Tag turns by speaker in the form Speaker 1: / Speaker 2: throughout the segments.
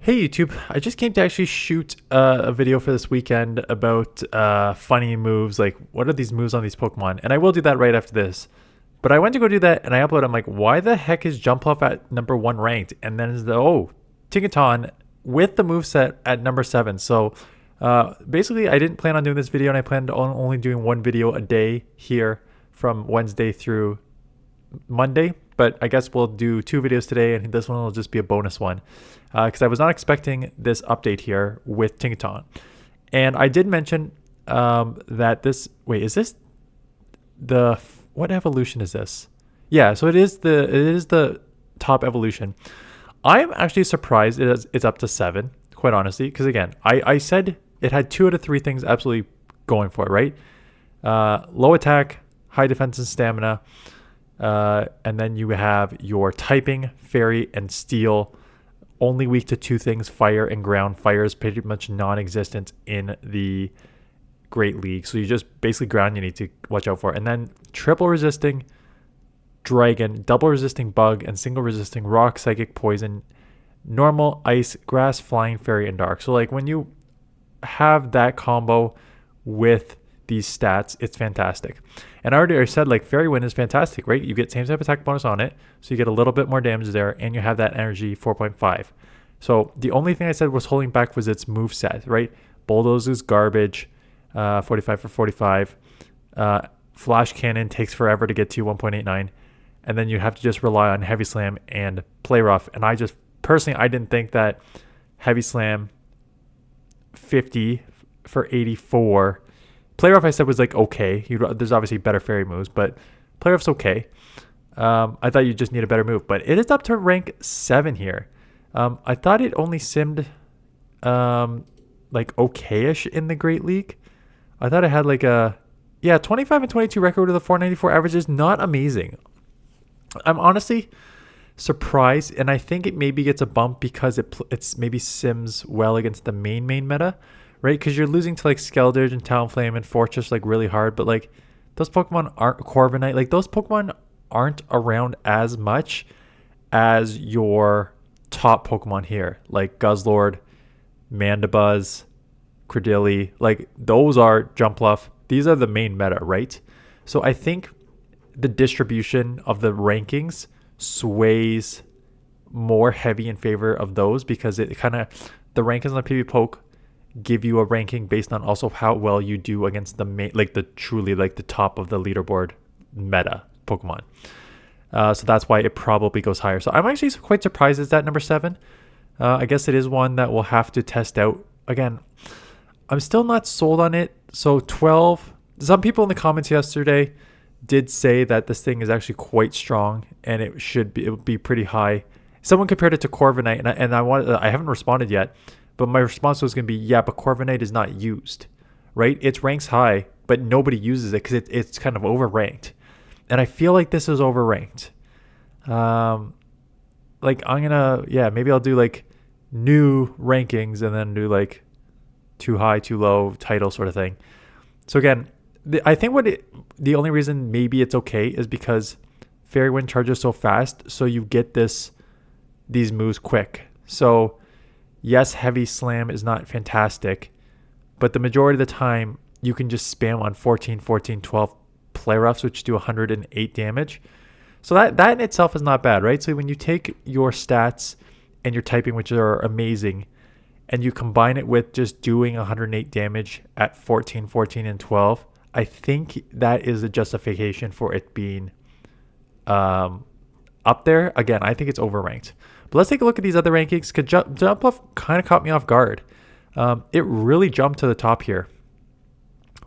Speaker 1: Hey YouTube, I just came to actually shoot a video for this weekend about funny moves, like what are these moves on these Pokemon, and I will do that right after this. But I went to go do that and I uploaded, I'm like, why the heck is Jumpluff at number 1 ranked? And then Tinkaton with the moveset at number 7. So basically I didn't plan on doing this video, and I planned on only doing one video a day here from Wednesday through Monday, but I guess we'll do 2 videos today, and this one will just be a bonus one because I was not expecting this update here with Tinkaton. And I did mention that this, wait, is this the, what evolution is this? Yeah, so it is the top evolution. I am actually surprised it's up to 7, quite honestly, because again, I said it had 2 out of 3 things absolutely going for it, right? Low attack, high defense and stamina. And then you have your typing, fairy, and steel. Only weak to 2 things, fire and ground. Fire is pretty much non-existent in the Great League. So you just basically ground you need to watch out for. And then triple resisting dragon, double resisting bug, and single resisting rock, psychic, poison, normal, ice, grass, flying, fairy, and dark. So like when you have that combo with these stats, it's fantastic. And I already said, like, Fairy Wind is fantastic, right? You get same type attack bonus on it, so you get a little bit more damage there, and you have that energy 4.5. So the only thing I said was holding back was its move set, right? Bulldoze is garbage, 45 for 45. Flash Cannon takes forever to get to 1.89, and then you have to just rely on Heavy Slam and Play Rough. And I just personally, I didn't think that Heavy Slam 50 for 84. Play Rough I said was like okay. There's obviously better fairy moves, but Play Rough's okay. I thought you just need a better move, but it is up to rank 7 here. I thought it only simmed like okay-ish in the Great League. I thought it had like a 25 and 22 record with a 494 average is not amazing. I'm honestly surprised, and I think it maybe gets a bump because it's maybe sims well against the main meta. Right, because you're losing to like Skeldurge and Talonflame and Fortress like really hard, but like those Pokemon aren't Corviknight. Like those Pokemon aren't around as much as your top Pokemon here, like Guzzlord, Mandibuzz, Credilli. Like those are Jumpluff. These are the main meta, right? So I think the distribution of the rankings sways more heavy in favor of those because it kind of the rankings on PVPOKE give you a ranking based on also how well you do against the main, like the truly like the top of the leaderboard meta Pokemon. So that's why it probably goes higher. So I'm actually quite surprised it's at number 7. I guess it is one that we'll have to test out. Again, I'm still not sold on it. So 12, some people in the comments yesterday did say that this thing is actually quite strong and it would be pretty high. Someone compared it to Corviknight, and I haven't responded yet. But my response was going to be, yeah, but Corviknight is not used, right? It's ranks high, but nobody uses it because it's kind of overranked. And I feel like this is overranked. Like I'm going to, maybe I'll do like new rankings and then do like too high, too low title sort of thing. So again, I think the only reason maybe it's okay is because Fairy Wind charges so fast. So you get these moves quick. So yes, Heavy Slam is not fantastic, but the majority of the time you can just spam on 14, 14, 12 Play Roughs, which do 108 damage. So that in itself is not bad, right? So when you take your stats and your typing, which are amazing, and you combine it with just doing 108 damage at 14, 14, and 12, I think that is a justification for it being up there. Again, I think it's overranked. But let's take a look at these other rankings because Jumpluff kind of caught me off guard. It really jumped to the top here.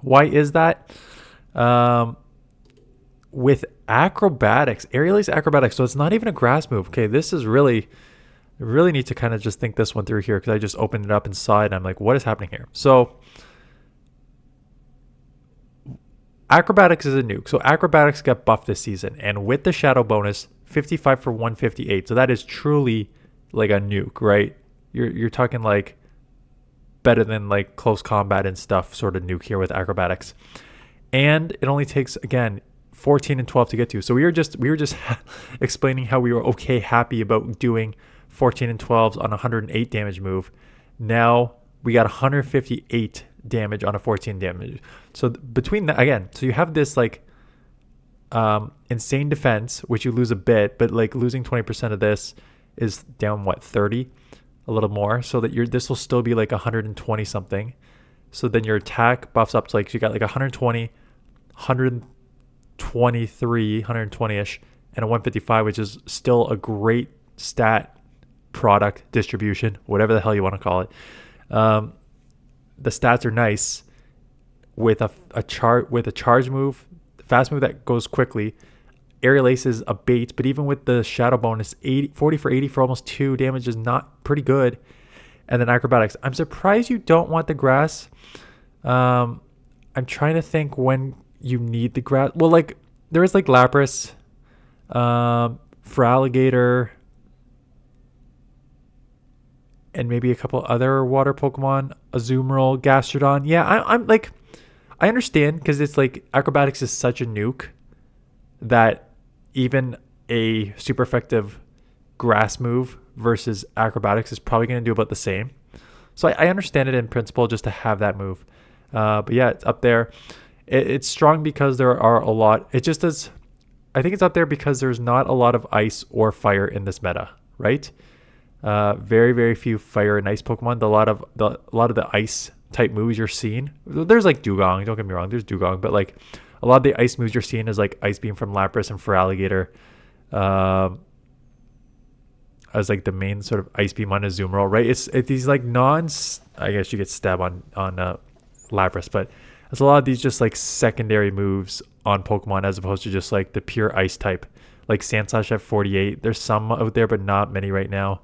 Speaker 1: Why is that? With acrobatics, Aerial Ace acrobatics, so it's not even a grass move. Okay, this is really need to kind of just think this one through here because I just opened it up inside and I'm like, what is happening here? So acrobatics is a nuke. So acrobatics got buffed this season, and with the shadow bonus, 55 for 158. So that is truly like a nuke, right? You're talking like better than like close combat and stuff sort of nuke here with acrobatics. And it only takes, again, 14 and 12 to get to. So we were just explaining how we were happy about doing 14 and 12s on a 108 damage move. Now we got 158 damage on a 14 damage. So between that, again, so you have this like insane defense, which you lose a bit, but like losing 20% of this is down what, 30, a little more, so that this will still be like 120 something. So then your attack buffs up to like, so you got like 120, 123, 120ish, and a 155, which is still a great stat product distribution, whatever the hell you want to call it. The stats are nice with a charge move, fast move that goes quickly. Aerial Ace is a bait, but even with the shadow bonus, 40 for 80 for almost 2 damage is not pretty good. And then acrobatics. I'm surprised you don't want the grass. I'm trying to think when you need the grass. Well, like there is like Lapras, for alligator, and maybe a couple other water Pokemon, Azumarill, Gastrodon. Yeah, I'm like, I understand, because it's like acrobatics is such a nuke that even a super effective grass move versus acrobatics is probably going to do about the same. So I understand it in principle just to have that move. But yeah, it's up there. It's strong because there are a lot. It just is. I think it's up there because there's not a lot of ice or fire in this meta, right? Very, very few fire and ice Pokemon. A lot of the ice type moves you're seeing. There's like Dugong. Don't get me wrong. There's Dugong, but like a lot of the ice moves you're seeing is like Ice Beam from Lapras and for alligator. As like the main sort of Ice Beam on Azumarill, right? It's these like I guess you get stab on Lapras, but it's a lot of these just like secondary moves on Pokemon as opposed to just like the pure ice type. Like Sandslash at 48. There's some out there, but not many right now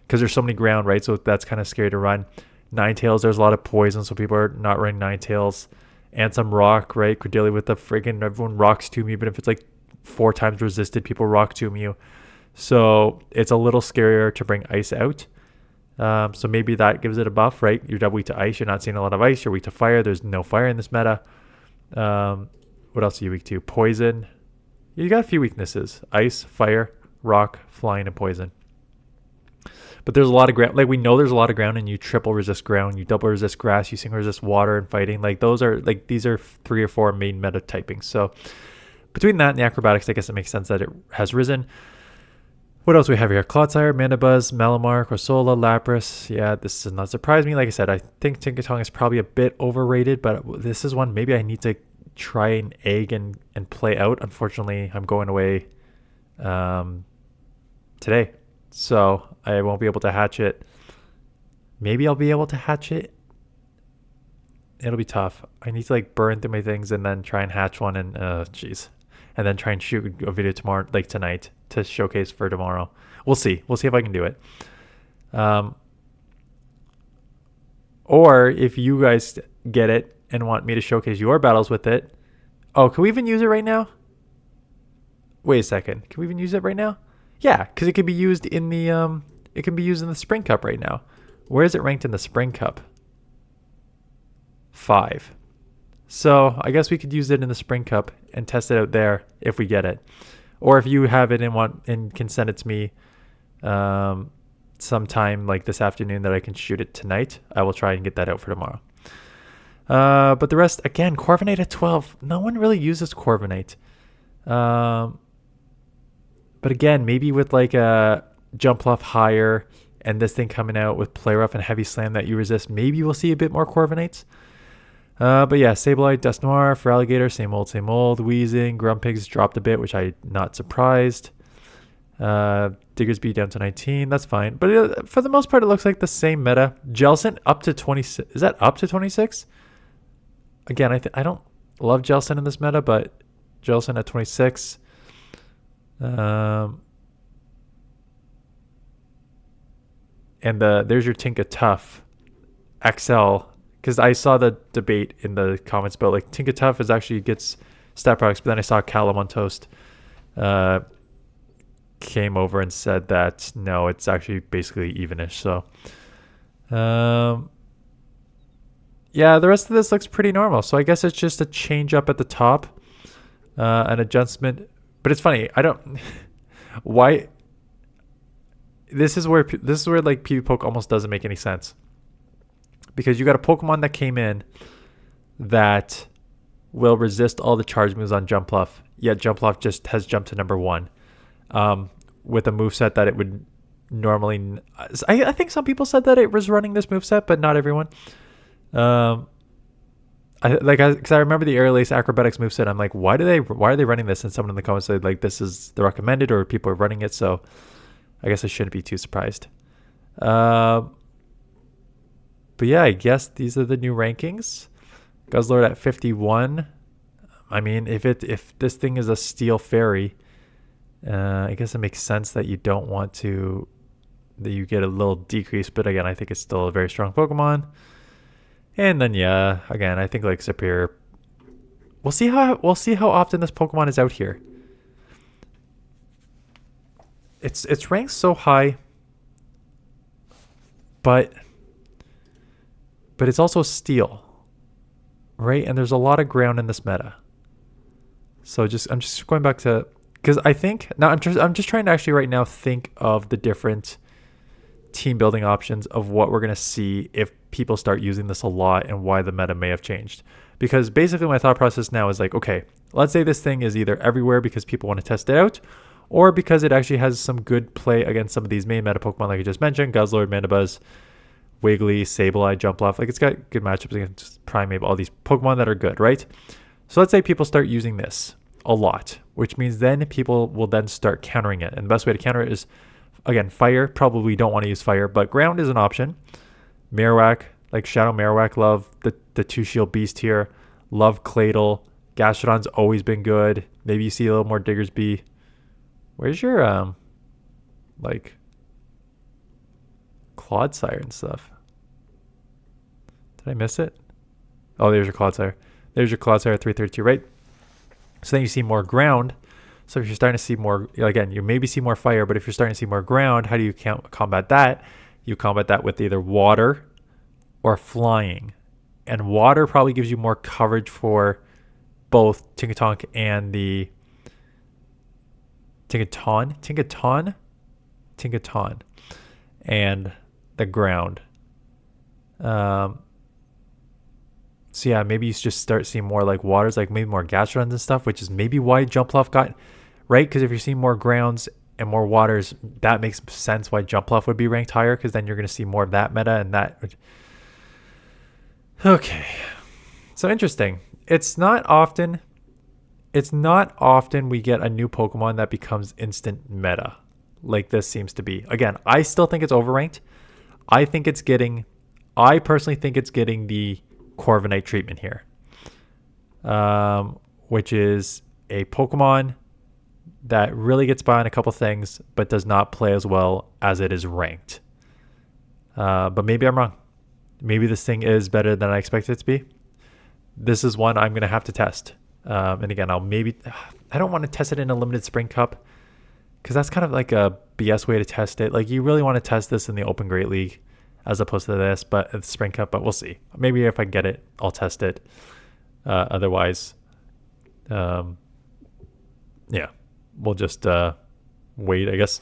Speaker 1: because there's so many ground, right? So that's kind of scary to run. Ninetales, there's a lot of poison, so people are not running Ninetales. And some rock, right? Cordelia with the friggin' everyone rocks Tomb, even if it's like 4 times resisted, people rock Tomb you. So it's a little scarier to bring ice out. So maybe that gives it a buff, right? You're double weak to ice. You're not seeing a lot of ice. You're weak to fire. There's no fire in this meta. What else are you weak to? Poison. You got a few weaknesses. Ice, fire, rock, flying, and poison. But there's a lot of ground. Like we know there's a lot of ground, and you triple resist ground. You double resist grass. You single resist water and fighting. Like those are like, these are 3 or 4 main meta typings. So between that and the acrobatics, I guess it makes sense that it has risen. What else we have here? Clodsire, Mandibuzz, Malamar, Corsola, Lapras. Yeah, this does not surprise me. Like I said, I think Tinkaton is probably a bit overrated, but this is one maybe I need to try and egg and play out. Unfortunately, I'm going away today, so I won't be able to hatch it. Maybe I'll be able to hatch it. It'll be tough. I need to like burn through my things and then try and hatch one, and jeez. And then try and shoot a video tomorrow, like tonight, to showcase for tomorrow. We'll see. We'll see if I can do it. Or if you guys get it and want me to showcase your battles with it. Oh, can we even use it right now? Wait a second. Can we even use it right now? Yeah, because it can be used in the Spring Cup right now. Where is it ranked in the Spring Cup? 5. So I guess we could use it in the Spring Cup and test it out there if we get it. Or if you have it and can send it to me sometime like this afternoon that I can shoot it tonight, I will try and get that out for tomorrow. But the rest, again, Corviknight at 12. No one really uses Corviknight. But again, maybe with like a Jumpluff higher and this thing coming out with Play Rough and Heavy Slam that you resist, maybe we'll see a bit more Corviknights. But yeah, Sableye, Dust Noir, for alligator, same old. Wheezing, Grumpig's dropped a bit, which I'm not surprised. Diggersby down to 19, that's fine. But for the most part, it looks like the same meta. Jelson up to 26. Is that up to 26? Again, I don't love Jelson in this meta, but Jelson at 26. And there's your Tinkaton XL. Because I saw the debate in the comments about like Tinkaton is actually gets stat products, but then I saw Callum on Toast came over and said that no, it's actually basically evenish. So yeah, the rest of this looks pretty normal. So I guess it's just a change up at the top, an adjustment. But it's funny, I don't why this is where like PvPoke almost doesn't make any sense, because you got a Pokemon that came in that will resist all the charge moves on Jumpluff, yet Jumpluff just has jumped to number 1 with a moveset that it would normally... I think some people said that it was running this moveset, but not everyone. Because I remember the Air Lace Acrobatics moveset. I'm like, why are they running this? And someone in the comments said like this is the recommended, or people are running it, so I guess I shouldn't be too surprised. But yeah, I guess these are the new rankings. Guzzlord at 51. I mean, if this thing is a steel fairy, I guess it makes sense that you don't want to, that you get a little decrease. But again, I think it's still a very strong Pokemon. And then yeah, again, I think like superior. We'll see how often this Pokemon is out here. It's ranked so high, but it's also steel. Right, and there's a lot of ground in this meta. So I'm just going back to, because I think now I'm just trying to actually right now think of the different team building options of what we're gonna see if people start using this a lot and why the meta may have changed. Because basically my thought process now is like, okay, let's say this thing is either everywhere because people want to test it out, or because it actually has some good play against some of these main meta Pokemon like I just mentioned, Guzzlord, Mandibuzz, Wiggly, Sableye, Jumpluff. Like it's got good matchups against Primeape, all these Pokemon that are good, right? So let's say people start using this a lot, which means then people will then start countering it. And the best way to counter it is, again, fire. Probably don't want to use fire, but ground is an option. Marowak, like Shadow Marowak, love the 2-shield beast here. Love Claydol. Gastrodon's always been good. Maybe you see a little more Diggersby. Where's your like Clodsire and stuff? Did I miss it? Oh, there's your Clodsire. There's your Clodsire 332, right? So then you see more ground. So if you're starting to see more, again, you maybe see more fire, but if you're starting to see more ground, how do you combat that? You combat that with either water or flying. And water probably gives you more coverage for both Tinkaton and the Tinkaton and the ground. So yeah, maybe you just start seeing more like waters, like maybe more Gastrodons and stuff, which is maybe why Jumpluff got, right? Because if you're seeing more grounds and more waters, that makes sense why Jumpluff would be ranked higher, because then you're going to see more of that meta and that. Okay. So interesting. It's not often we get a new Pokemon that becomes instant meta like this seems to be. Again, I still think it's overranked. I personally think it's getting the Corviknight treatment here, which is a Pokemon that really gets by on a couple things, but does not play as well as it is ranked. But maybe I'm wrong. Maybe this thing is better than I expected it to be. This is one I'm going to have to test. And again, I don't want to test it in a limited Spring Cup, because that's kind of like a BS way to test it. Like you really want to test this in the Open Great League as opposed to this, but at the Spring Cup, but we'll see. Maybe if I get it, I'll test it. Otherwise, yeah, we'll just wait, I guess,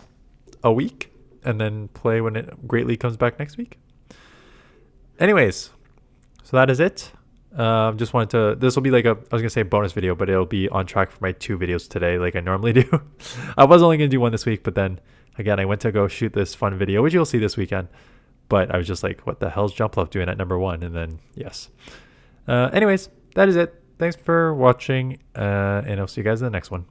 Speaker 1: a week and then play when Great League comes back next week. Anyways, so that is it. Just wanted to, this will be like I was gonna say bonus video, but it'll be on track for my 2 videos today like I normally do. I was only gonna do 1 this week, but then again I went to go shoot this fun video, which you'll see this weekend, but I was just like, what the hell's Jumpluff doing at number 1? And then yes, anyways, that is it. Thanks for watching, and I'll see you guys in the next one.